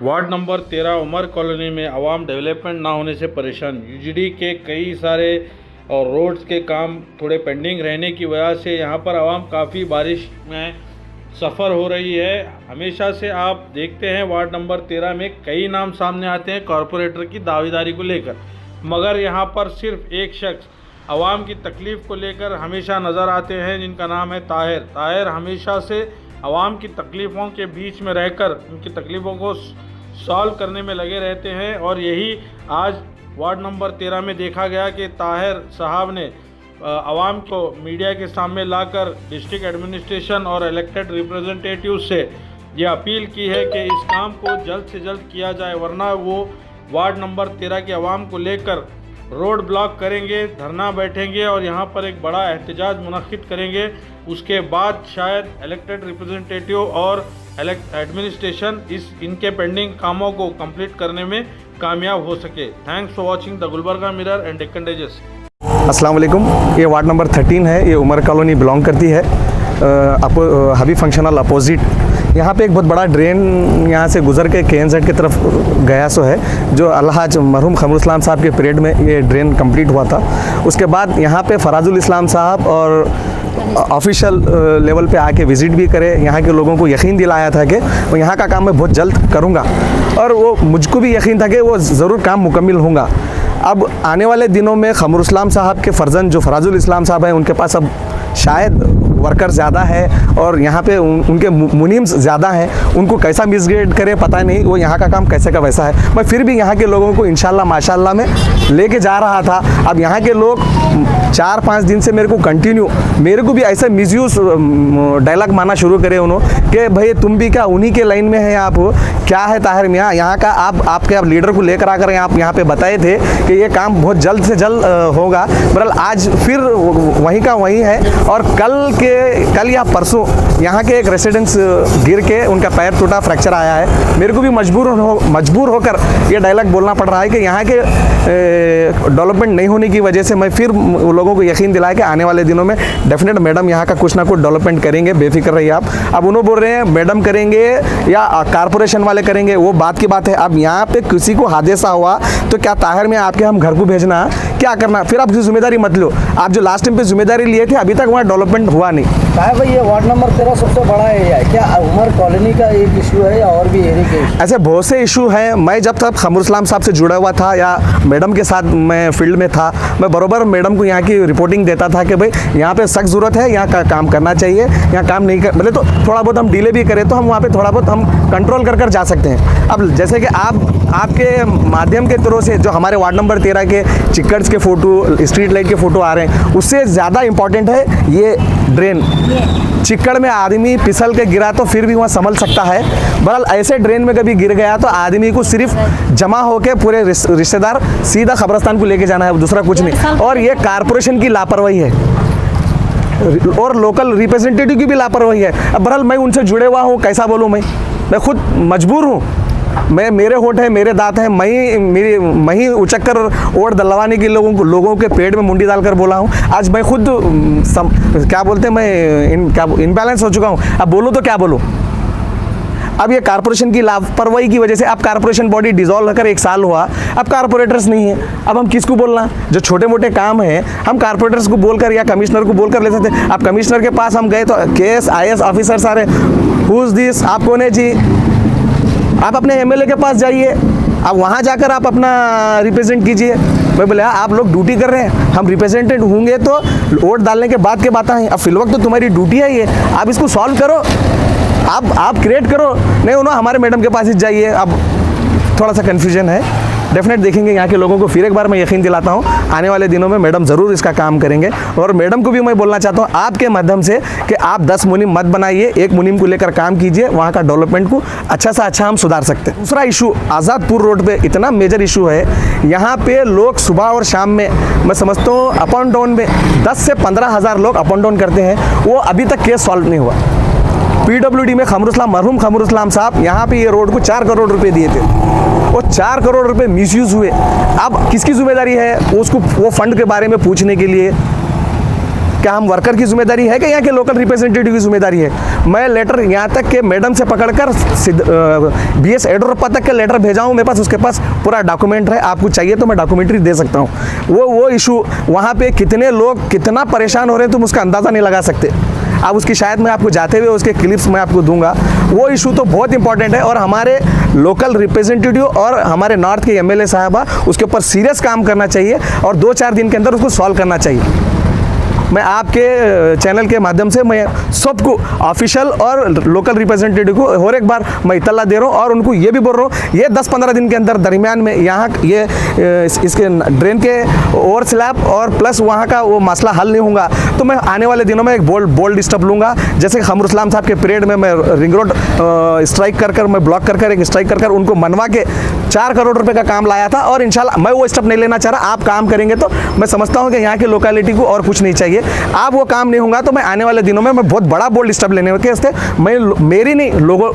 Ward number 13 Umar colony में आवाम development ना होने से परेशान। यूजीडी के कई सारे और रोड्स के काम थोड़े पेंडिंग रहने की वजह से यहाँ पर आवाम काफ़ी बारिश में सफ़र हो रही है। हमेशा से आप देखते हैं वार्ड नंबर 13 में कई नाम सामने आते हैं कॉरपोरेटर की दावेदारी को लेकर, मगर यहाँ पर सिर्फ एक शख्स आवाम की तकलीफ़ को लेकर हमेशा नज़र आते हैं, जिनका नाम है ताहिर। ताहिर हमेशा से आवाम की तकलीफ़ों के बीच में रहकर उनकी तकलीफ़ों को सॉल्व करने में लगे रहते हैं, और यही आज वार्ड नंबर 13 में देखा गया कि ताहिर साहब ने आवाम को मीडिया के सामने लाकर डिस्ट्रिक्ट एडमिनिस्ट्रेशन और इलेक्टेड रिप्रेजेंटेटिव से ये अपील की है कि इस काम को जल्द से जल्द किया जाए, वरना वो वार्ड नंबर 13 के आवाम को लेकर रोड ब्लॉक करेंगे, धरना बैठेंगे और यहाँ पर एक बड़ा एहतजाज मुनक्किद करेंगे। उसके बाद शायद इलेक्टेड रिप्रेजेंटेटिव और एडमिनिस्ट्रेशन इनके पेंडिंग कामों को कंप्लीट करने में कामयाब हो सके। Thanks for watching the Gulbarga mirror and Deccan digest. अस्सलाम वालेकुम। ये वार्ड नंबर 13 है, ये उमर कॉलोनी बिलोंग करती है, हबी फंक्शनल अपोजिट। यहाँ पे एक बहुत बड़ा ड्रेन यहाँ से गुजर के KNZ की तरफ गया सो है, जो अलहाज मरहूम खमरुल इस्लाम साहब के पीरियड में ये ड्रेन कंप्लीट हुआ था। उसके बाद यहाँ पे फराजुल इस्लाम साहब और ऑफिशियल लेवल पे आके विज़िट भी करे, यहाँ के लोगों को यकीन दिलाया था कि वो यहाँ का काम मैं बहुत जल्द करूँगा, और वो मुझको भी यकीन था कि वो ज़रूर काम मुकम्मल होगा। अब आने वाले दिनों में खमरुल इस्लाम साहब के फर्जंद जो फराजुल इस्लाम साहब हैं, उनके पास अब शायद वर्कर ज़्यादा है और यहाँ पे उनके मुनीम्स ज़्यादा हैं, उनको कैसा मिसगाइड करे पता नहीं, वो यहाँ का काम कैसे का वैसा है। मैं फिर भी यहाँ के लोगों को इंशाल्लाह माशाल्लाह में लेके जा रहा था। अब यहाँ के लोग 4-5 दिन से मेरे को कंटिन्यू, मेरे को भी ऐसा मिसयूज डायलॉग मारना शुरू करे उन्होंने कि भाई तुम भी क्या उन्हीं के लाइन में हैं, आप क्या है ताहिर मियाँ यहाँ का, आप लीडर को लेकर आकर आप यहाँ पे बताए थे कि ये काम बहुत जल्द से जल्द होगा। बहरहाल आज फिर वहीं का वहीं है, और कल या परसों यहाँ के एक रेसिडेंट्स गिर के उनका पैर टूटा, फ्रैक्चर आया है। मेरे को भी मजबूर होकर ये डायलॉग बोलना पड़ रहा है कि यहाँ के डेवलपमेंट नहीं होने की वजह से मैं फिर लोगों को यकीन दिलाया कि आने वाले दिनों में डेफिनेट मैडम यहाँ का कुछ ना कुछ डेवलपमेंट करेंगे, बेफिक्र रहिए आप। अब उन्होंने बोल रहे हैं मैडम करेंगे या कारपोरेशन वाले करेंगे, वो बात की बात है। अब यहाँ पे किसी को हादसा हुआ तो क्या ताहिर में आपके हम घर को भेजना, क्या करना, फिर आप जिम्मेदारी मत लो। आप जो लास्ट टाइम पे जिम्मेदारी लिए थे अभी तक वहाँ डेवलपमेंट हुआ नहीं। ताहिर भाई, ये वार्ड नंबर 13 सबसे बड़ा एरिया है, क्या उमर कॉलोनी का एक इशू है या और भी एरिया के इशू? ऐसे बहुत से इशू हैं। मैं जब तक खमरुल इस्लाम साहब से जुड़ा हुआ था या मैडम के साथ मैं फील्ड में था, मैं बराबर मैडम को यहाँ की रिपोर्टिंग देता था कि भाई यहाँ पे सख्त ज़रूरत है, यहाँ का काम करना चाहिए, यहाँ काम नहीं कर मतलब तो थोड़ा बहुत हम डिले भी करें तो हम वहाँ पे थोड़ा बहुत हम कंट्रोल कर जा सकते हैं। अब जैसे कि आपके माध्यम के थ्रू से जो हमारे वार्ड नंबर 13 के चिक्कर्स के फ़ोटो, स्ट्रीट लाइट के फ़ोटो आ रहे हैं, उससे ज़्यादा इम्पॉर्टेंट है ये ड्रेन। चिक्कड़ में आदमी फिसल के गिरा तो फिर भी वहाँ संभल सकता है, बहरहाल ऐसे ड्रेन में कभी गिर गया तो आदमी को सिर्फ जमा होकर पूरे रिश्तेदार सीधा कब्रिस्तान को लेके जाना है, दूसरा कुछ नहीं। और ये कारपोरेशन की लापरवाही है और लोकल रिप्रेजेंटेटिव की भी लापरवाही है। अब बहरहाल मैं उनसे जुड़े हुआ हूँ, कैसा बोलूँ, मैं खुद मजबूर हूँ। मेरे होठ है, मेरे दांत हैं, मैं ही उचक कर वोट दलवाने के लोगों के पेट में मुंडी डालकर बोला हूँ। आज मैं खुद क्या बोलते हैं, मैं इम्बैलेंस हो चुका हूँ। अब बोलूँ तो क्या बोलूँ। अब ये कारपोरेशन की लापरवाही की वजह से अब कारपोरेशन बॉडी डिसॉल्व होकर 1 साल हुआ, अब कारपोरेटर्स नहीं है। अब हम किसको बोलना, जो छोटे मोटे काम हैं हम कारपोरेटर्स को बोलकर या कमिश्नर को बोलकर ले सकते हैं। अब कमिश्नर के पास हम गए तो KS IS ऑफिसर सारे हु इज दिस, आप कौन है जी, आप अपने MLA के पास जाइए, अब वहाँ जाकर आप अपना रिप्रेजेंट कीजिए। मैं बोले आप लोग ड्यूटी कर रहे हैं, हम रिप्रेजेंटेटिव होंगे तो वोट डालने के बाद के बात है। अब फिलवक्त तो तुम्हारी ड्यूटी है ये, आप इसको सॉल्व करो, आप क्रिएट करो। नहीं उन्होंने हमारे मैडम के पास ही जाइए। अब थोड़ा सा कन्फ्यूजन है, डेफिनेट देखेंगे यहाँ के लोगों को। फिर एक बार मैं यकीन दिलाता हूँ आने वाले दिनों में मैडम ज़रूर इसका काम करेंगे, और मैडम को भी मैं बोलना चाहता हूँ आपके माध्यम से कि आप 10 मुनीम मत बनाइए, 1 मुनीम को लेकर काम कीजिए, वहाँ का डेवलपमेंट को अच्छा से अच्छा हम सुधार सकते हैं। दूसरा इशू आज़ादपुर रोड पे इतना मेजर इशू है, यहाँ पे लोग सुबह और शाम में मैं समझता हूँ अप एंड डाउन में 10 से 15 हज़ार लोग अप एंड डाउन करते हैं, वो अभी तक केस सॉल्व नहीं हुआ। PWD में मरहूम खमरुल इस्लाम साहब यहाँ पे ये रोड को 4 करोड़ रुपए दिए थे, वो 4 करोड़ रुपए मिसयूज हुए। अब किसकी जिम्मेदारी है वो फंड के बारे में पूछने के लिए? क्या हम वर्कर की जिम्मेदारी है कि यहाँ के लोकल रिप्रेजेंटेटिव की जिम्मेदारी है? मैं लेटर यहाँ तक कि मैडम से पकड़कर BS येडियुरप्पा तक के लेटर भेजा हूँ, मेरे पास उसके पास पूरा डॉक्यूमेंट है, आपको चाहिए तो मैं डॉक्यूमेंट्री दे सकता हूँ। वो इशू वहाँ पे कितने लोग कितना परेशान हो रहे हैं तुम उसका अंदाज़ा नहीं लगा सकते। अब उसकी शायद मैं आपको जाते हुए उसके क्लिप्स मैं आपको दूंगा। वो इशू तो बहुत इंपॉर्टेंट है और हमारे लोकल रिप्रेजेंटेटिव और हमारे नॉर्थ के MLA साहबा उसके ऊपर सीरियस काम करना चाहिए और 2-4 दिन के अंदर उसको सॉल्व करना चाहिए। मैं आपके चैनल के माध्यम से मैं सबको ऑफिशियल और लोकल रिप्रेजेंटेटिव को और एक बार मैं इतला दे रहा हूँ और उनको ये भी बोल रहा हूँ ये 10-15 दिन के अंदर दरमियान में यहाँ ये इसके ड्रेन के ओवर स्लैब और प्लस वहाँ का वो मसला हल नहीं होगा तो मैं आने वाले दिनों में एक बोल्ड स्टेप लूँगा। जैसे खमरुल इस्लाम साहब के पीरियड में मैं रिंग रोड स्ट्राइक कर मैं ब्लॉक कर एक स्ट्राइक कर उनको मनवा के 4 करोड़ रुपए का काम लाया था और इंशाल्लाह मैं वो स्टेप नहीं लेना चाह रहा। आप काम करेंगे तो मैं समझता हूँ कि यहाँ की लोकेलिटी को और कुछ नहीं चाहिए। आप वो काम नहीं होगा तो मैं आने वाले दिनों में मैं बहुत बड़ा बोल्ड स्टेप लेने के वास्ते मैं मेरी नहीं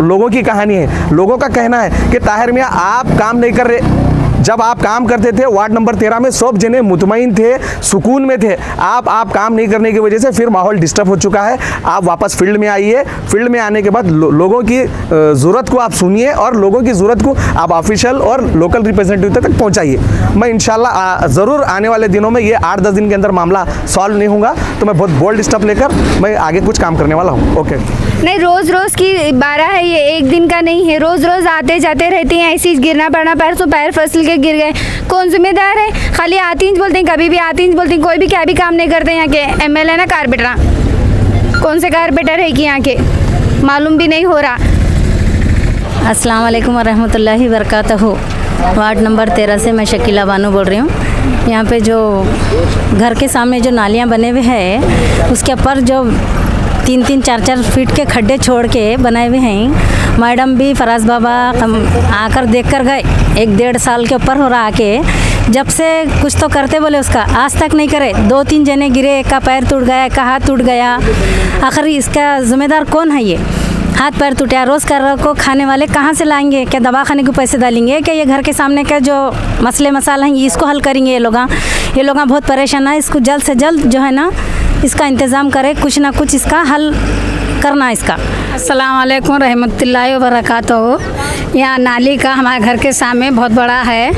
लोगों की कहानी है। लोगों का कहना है कि ताहिर मियाँ आप काम नहीं कर रहे। जब आप काम करते थे वार्ड नंबर 13 में सब जने मुतमईन थे, सुकून में थे। आप काम नहीं करने की वजह से फिर माहौल डिस्टर्ब हो चुका है। आप वापस फील्ड में आइए। फील्ड में आने के बाद लोगों की ज़रूरत को आप सुनिए और लोगों की ज़रूरत को आप ऑफिशियल और लोकल रिप्रेजेंटेटिव तक पहुंचाइए। मैं इंशाल्लाह ज़रूर आने वाले दिनों में ये 8-10 दिन के अंदर मामला सॉल्व नहीं होगा तो मैं बहुत बोल्ड स्टेप लेकर मैं आगे कुछ काम करने वाला हूँ। ओके नहीं, रोज़ की बारह है, ये एक दिन का नहीं है। रोज़ आते जाते रहते हैं, ऐसे ही गिरना पड़ना, पैर फिसल के गिर गए। कौन जिम्मेदार है? खाली आती इंच बोलते हैं, कभी भी आती इंच बोलते हैं। कोई भी क्या भी काम नहीं करते यहाँ के MLA ना कारपेटर। कौन से कारपेटर है कि यहाँ के मालूम भी नहीं हो रहा। अस्सलाम वालेकुम वरहमतुल्लाहि वबरकातुहू। वार्ड नंबर 13 से मैं शकीला बानो बोल रही हूँ। यहाँ पे जो घर के सामने जो नालियाँ बने हुए हैं उसके ऊपर जो 3-3, 4-4 फीट के खड्डे छोड़ के बनाए हुए हैं। मैडम भी फराज बाबा आकर देख कर गए। 1-1.5 साल के ऊपर हो रहा आके जब से कुछ तो करते बोले उसका आज तक नहीं करे। 2-3 जने गिरे, एक का पैर टूट गया, एक का हाथ टूट गया। आखिर इसका जिम्मेदार कौन है? ये हाथ पैर टूटा, रोज़ कर को खाने वाले कहाँ से लाएंगे? क्या दवा खाने को पैसे डालेंगे? क्या ये घर के सामने का जो मसले मसाला हैं इसको हल करेंगे? ये लोग बहुत परेशान है। इसको जल्द से जल्द जो है ना इसका इंतज़ाम करे, कुछ ना कुछ इसका हल करना इसका। अस्सलाम वालेकुम रहमतुल्लाहि व बरकातुहू। यहाँ नाली का हमारे घर के सामने बहुत बड़ा है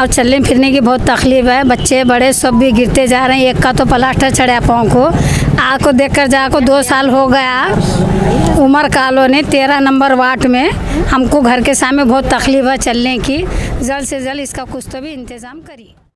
और चलने फिरने की बहुत तकलीफ़ है। बच्चे बड़े सब भी गिरते जा रहे हैं। एक का तो प्लास्टर चढ़ा पाँव को। आको देख कर जाको 2 साल हो गया। उमर कॉलोनी 13 नंबर वार्ड में हमको घर के सामने बहुत तकलीफ़ है चलने की। जल्द से जल्द इसका कुछ तो भी इंतज़ाम करिए।